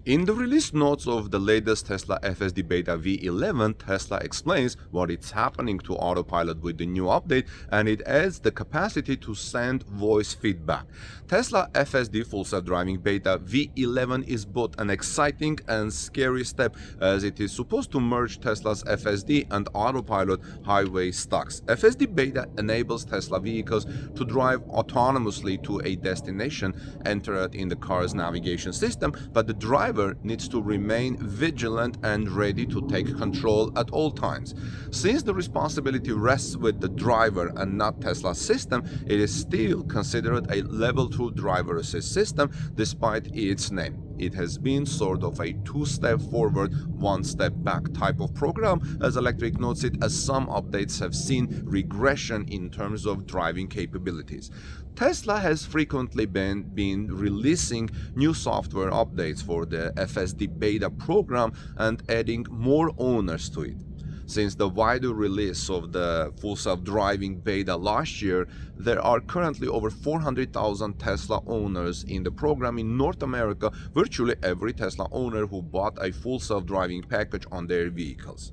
In the release notes of the latest Tesla FSD Beta v11, Tesla explains what is happening to Autopilot with the new update, and it adds the capacity to send voice feedback. Tesla FSD Full Self-Driving Beta v11 is both an exciting and scary step, as it is supposed to merge Tesla's FSD and Autopilot highway stacks. FSD Beta enables Tesla vehicles to drive autonomously to a destination entered in the car's navigation system, but the driver needs to remain vigilant and ready to take control at all times. Since the responsibility rests with the driver and not Tesla's system, it is still considered a level 2 driver assist system despite its name. It has been sort of a two-step forward, one-step back type of program, as Electrek notes it, as some updates have seen regression in terms of driving capabilities. Tesla has frequently been releasing new software updates for the FSD Beta program and adding more owners to it. Since the wider release of the Full Self-Driving Beta last year, there are currently over 400,000 Tesla owners in the program in North America, virtually every Tesla owner who bought a Full Self-Driving package on their vehicles.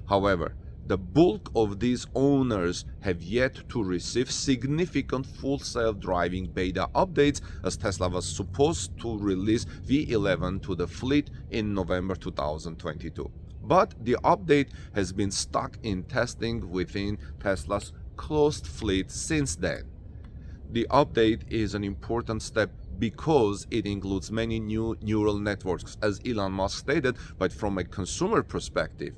However, the bulk of these owners have yet to receive significant Full Self-Driving Beta updates, as Tesla was supposed to release v11 to the fleet in November 2022. But the update has been stuck in testing within Tesla's closed fleet since then. The update is an important step because it includes many new neural networks, as Elon Musk stated, but from a consumer perspective,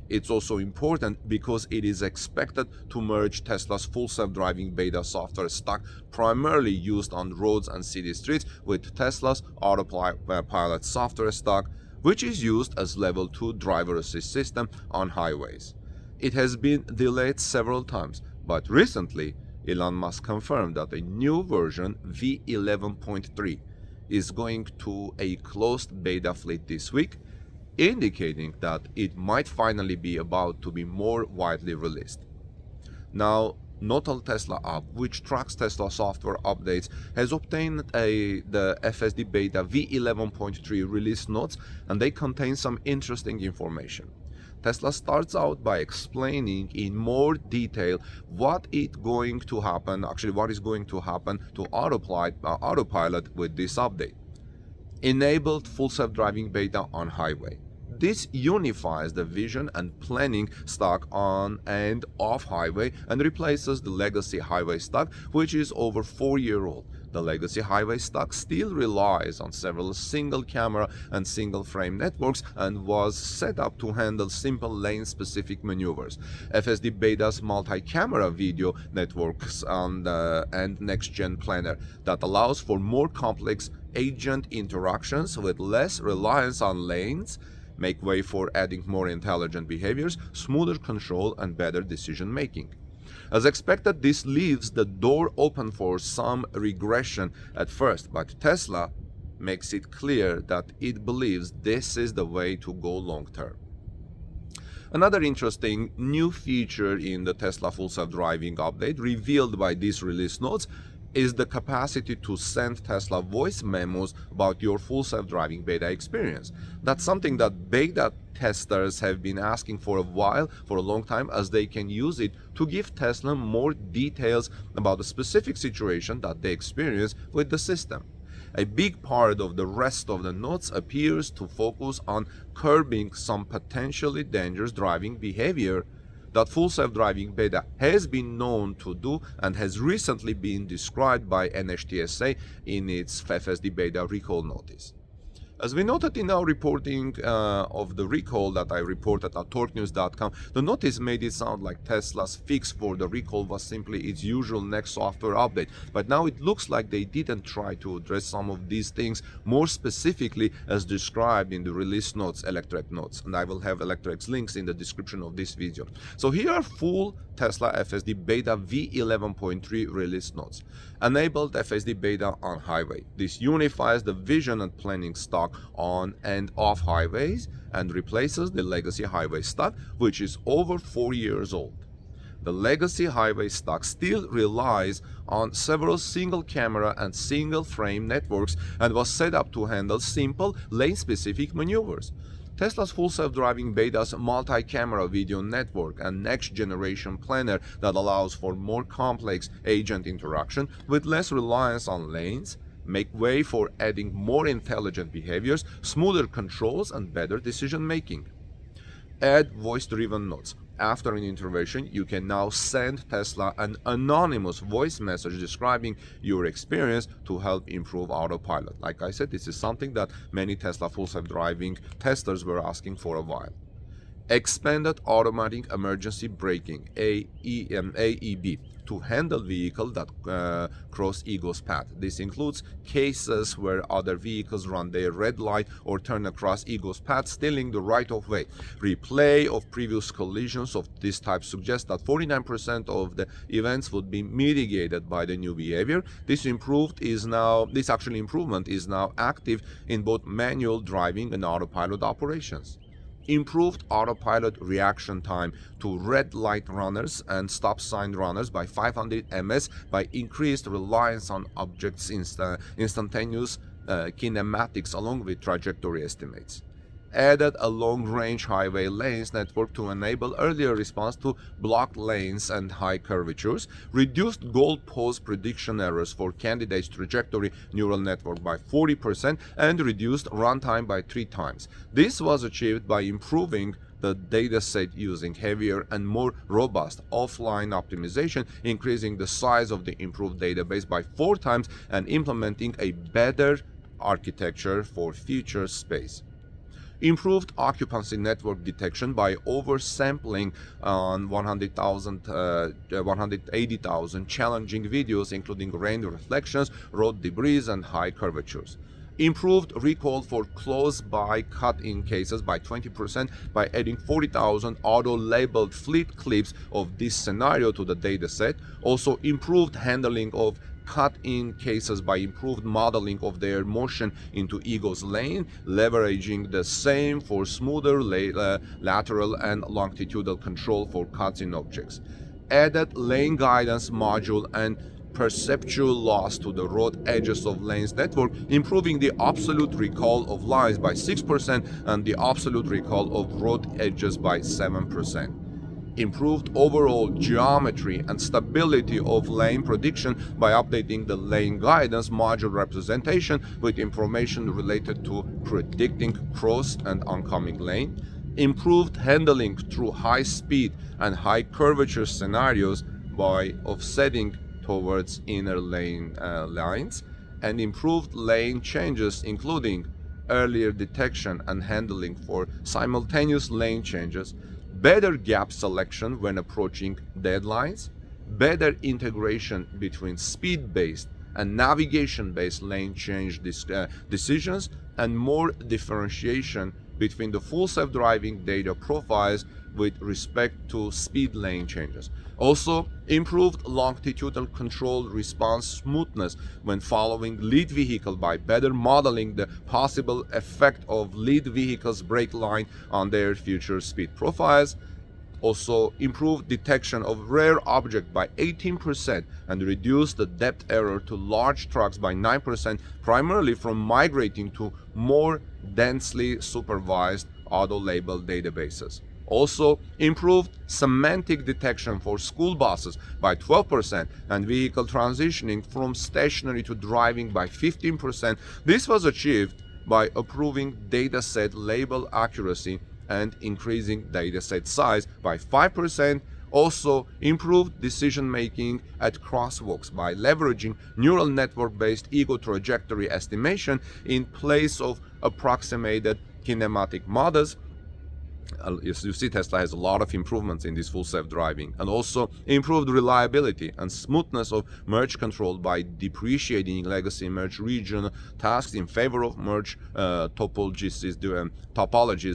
it's also important because it is expected to merge Tesla's Full Self-Driving Beta software stack, primarily used on roads and city streets, with Tesla's Autopilot software stack, which is used as level 2 driver assist system on highways. It has been delayed several times, but recently Elon Musk confirmed that a new version, v11.3, is going to a closed beta fleet this week, indicating that it might finally be about to be more widely released. Now, Not All Tesla app, which tracks Tesla software updates, has obtained the FSD Beta v11.3 release notes, and they contain some interesting information. Tesla starts out by explaining in more detail what is going to happen to Autopilot with this update. Enabled Full Self-Driving Beta on highway. This unifies the vision and planning stack on and off highway and replaces the legacy highway stack, which is over 4-year-old. The legacy highway stack still relies on several single camera and single frame networks and was set up to handle simple lane-specific maneuvers. FSD Beta's multi-camera video networks and next-gen planner that allows for more complex agent interactions with less reliance on lanes, make way for adding more intelligent behaviors, smoother control, and better decision making. As expected, this leaves the door open for some regression at first, but Tesla makes it clear that it believes this is the way to go long term. Another interesting new feature in the Tesla Full Self-Driving update revealed by these release notes is the capacity to send Tesla voice memos about your Full Self-Driving Beta experience. That's something that beta testers have been asking for a long time, as they can use it to give Tesla more details about the specific situation that they experience with the system. A big part of the rest of the notes appears to focus on curbing some potentially dangerous driving behavior that Full Self-Driving Beta has been known to do and has recently been described by NHTSA in its FSD Beta recall notice. As we noted in our reporting of the recall that I reported at torquenews.com, the notice made it sound like Tesla's fix for the recall was simply its usual next software update. But now it looks like they didn't try to address some of these things more specifically as described in the release notes, Electrek notes. And I will have Electrek's links in the description of this video. So here are full Tesla FSD Beta v11.3 release notes. Enabled FSD Beta on highway. This unifies the vision and planning stack on and off highways and replaces the legacy highway stack, which is over 4 years old. The legacy highway stock still relies on several single-camera and single-frame networks and was set up to handle simple, lane-specific maneuvers. Tesla's full self-driving Beta's multi-camera video network and next-generation planner that allows for more complex agent interaction with less reliance on lanes make way for adding more intelligent behaviors, smoother controls, and better decision-making. Add voice-driven notes. After an intervention, you can now send Tesla an anonymous voice message describing your experience to help improve autopilot. Like I said, this is something that many Tesla full self-driving testers were asking for a while. Expanded automatic emergency braking, AEB, to handle vehicles that cross ego's path. This includes cases where other vehicles run their red light or turn across ego's path, stealing the right-of-way. Replay of previous collisions of this type suggests that 49% of the events would be mitigated by the new behavior. This improvement is now active in both manual driving and autopilot operations. Improved autopilot reaction time to red light runners and stop sign runners by 500 ms by increased reliance on objects' instantaneous kinematics along with trajectory estimates. Added a long-range highway lanes network to enable earlier response to blocked lanes and high curvatures, reduced goalpost prediction errors for candidates' trajectory neural network by 40%, and reduced runtime by 3 times. This was achieved by improving the dataset using heavier and more robust offline optimization, increasing the size of the improved database by 4 times, and implementing a better architecture for future space. Improved occupancy network detection by oversampling on 180,000 challenging videos, including rain reflections, road debris, and high curvatures. Improved recall for close-by cut-in cases by 20% by adding 40,000 auto-labeled fleet clips of this scenario to the dataset. Also, improved handling of cut-in cases by improved modeling of their motion into ego's lane, leveraging the same for smoother lateral and longitudinal control for cuts in objects. Added lane guidance module and perceptual loss to the road edges of lanes network, improving the absolute recall of lines by 6% and the absolute recall of road edges by 7%. Improved overall geometry and stability of lane prediction by updating the lane guidance module representation with information related to predicting cross and oncoming lane. Improved handling through high speed and high curvature scenarios by offsetting towards inner lane lines, and improved lane changes including earlier detection and handling for simultaneous lane changes, better gap selection when approaching deadlines, better integration between speed-based and navigation-based lane change decisions, and more differentiation between the full self-driving data profiles with respect to speed lane changes. Also, improved longitudinal control response smoothness when following lead vehicle by better modeling the possible effect of lead vehicle's brake line on their future speed profiles. Also, improved detection of rare object by 18% and reduced the depth error to large trucks by 9%, primarily from migrating to more densely supervised auto-labeled databases. Also, improved semantic detection for school buses by 12% and vehicle transitioning from stationary to driving by 15%. This was achieved by improving dataset label accuracy and increasing dataset size by 5%. Also, improved decision-making at crosswalks by leveraging neural network-based ego trajectory estimation in place of approximated kinematic models. You see, Tesla has a lot of improvements in this full self-driving, and also improved reliability and smoothness of merge control by depreciating legacy merge region tasks in favor of merge topologies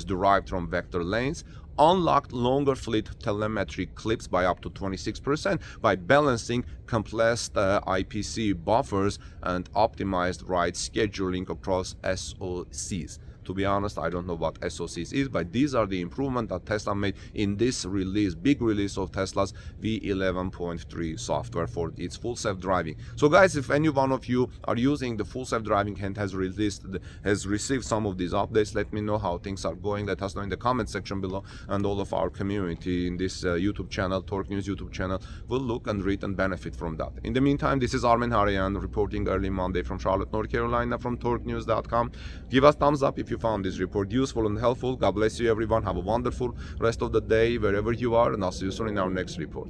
derived from vector lanes. Unlocked longer fleet telemetry clips by up to 26% by balancing compressed IPC buffers and optimized ride scheduling across SoCs. To be honest, I don't know what SoCs is, but these are the improvements that Tesla made in this release, big release of Tesla's v11.3 software for its full self-driving. So guys, if any one of you are using the full self-driving and has received some of these updates, let me know how things are going. Let us know in the comment section below, and all of our community in this YouTube channel, Torque News YouTube channel, will look and read and benefit from that. In the meantime, this is Armen Harayan reporting early Monday from Charlotte, North Carolina, from torquenews.com. Give us thumbs up if you found this report useful and helpful. God bless you everyone. Have a wonderful rest of the day wherever you are, and I'll see you soon in our next report.